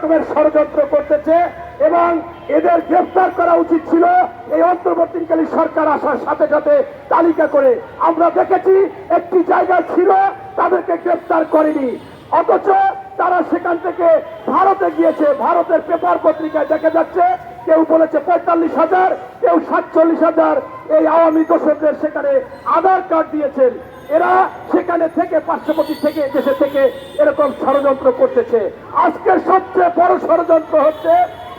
রকমের ষড়যন্ত্র করতেছে এবং এদের গ্রেফতার করা উচিত ছিল এই অন্তর্বর্তীকালীন সরকার আসার সাথে সাথে তালিকা করে। আমরা দেখেছি একটি জায়গায় ছিল, তাদেরকে গ্রেফতার করেনি, অথচ তারা সেখান থেকে ভারতে গিয়েছে। ভারতের পেপার পত্রিকায় দেখা যাচ্ছে কেউ বলেছে ৪৫,০০০, কেউ ৪৭,০০০ এই আওয়ামী দোষকদের সেখানে আধার কার্ড দিয়েছেন। এরা সেখানে থেকে পার্শ্ববর্তী থেকে দেশে থেকে এরকম ষড়যন্ত্র করতেছে। আজকের সবচেয়ে বড় ষড়যন্ত্র হচ্ছে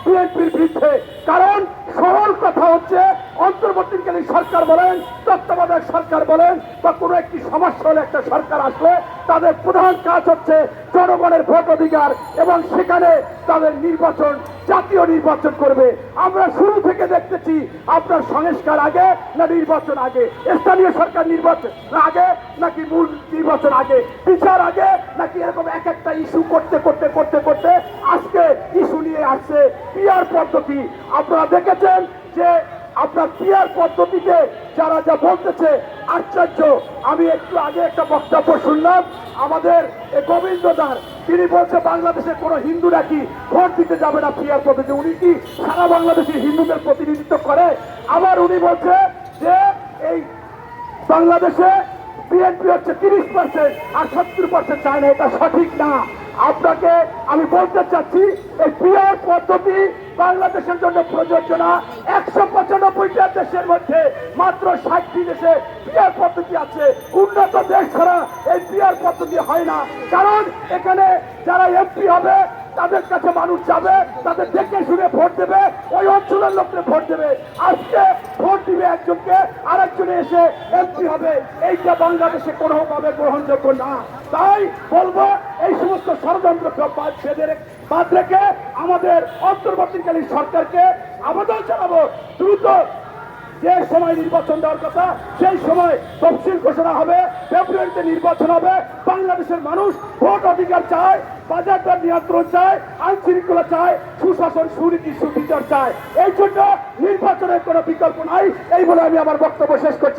বিএনপির বিরুদ্ধে। কারণ সরল কথা হচ্ছে, অন্তর্বর্তীকালীন সরকার বলেন, তত্ত্বাবধায়ক সরকার বলেন, বা কোনো একটি সমস্যা হলে একটা সরকার আসলে তাদের প্রধান কাজ হচ্ছে জনগণের ভোট অধিকার, এবং সেখানে তাদের নির্বাচন, জাতীয় নির্বাচন করবে। আমরা শুরু থেকে দেখতেছি আপনার সংস্কার আগে না নির্বাচন আগে, স্থানীয় সরকার নির্বাচন আগে নাকি মূল নির্বাচন আগে, বিচার আগে নাকি, এরকম এক একটা ইস্যু করতে করতে করতে করতে আজকে ইস্যু নিয়ে আসছে পিআর পদ্ধতি। আপনারা দেখেছেন যে আপনার পিআর পদ্ধতিতে যারা যা বলতেছে আশ্চর্য। আমি একটু আগে একটা বক্তব্য শুনলাম আমাদের গোবিন্দ দার, তিনি বলছে বাংলাদেশে কোনো হিন্দু নাকি ভোট দিতে যাবে না পিআর পদ্ধতি। উনি কি সারা বাংলাদেশের হিন্দুদের প্রতিনিধিত্ব করে? আবার উনি বলছে যে এই বাংলাদেশে বিএনপি হচ্ছে ৩০% আর ৭০% চায় না। এটা সঠিক না। আপনাকে আমি বলতে চাচ্ছি এই পিআর পদ্ধতি বাংলাদেশের জন্য প্রযোজ্য না। ১৯৫টা দেশের মধ্যে মাত্র ৬০টি দেশে পিআর পদ্ধতি আছে। উন্নত দেশ ছাড়া এই পিআর পদ্ধতি হয় না। কারণ এখানে যারা এমপি হবে তাদের কাছে মানুষ যাবে, তাদের দেখে শুনে ভোট দেবে, ওই অঞ্চলের লোককে ভোট দেবে। আজকে ভোট দিবে একজনকে, আরেকজনে এসে এমপি হবে, এইটা বাংলাদেশে কোনোভাবে গ্রহণযোগ্য না। তাই বলবো এই সমস্ত ষড়যন্ত্র বাদ রেখে আমাদের অন্তর্বর্তীকালীন সরকারকে আবেদন জানাবো, দ্রুত যে সময় নির্বাচন দেওয়ার কথা সেই সময় তফসিল ঘোষণা হবে, ফেব্রুয়ারিতে নির্বাচন হবে। বাংলাদেশের মানুষ ভোট অধিকার চায়, বাজারটার নিয়ন্ত্রণ চায়, আইন শৃঙ্খলা চায়, সুশাসন, সুনীতি, সুবিচার চায়। এই জন্য নির্বাচনের কোনো বিকল্প নাই। এই বলে আমি আমার বক্তব্য শেষ করছি।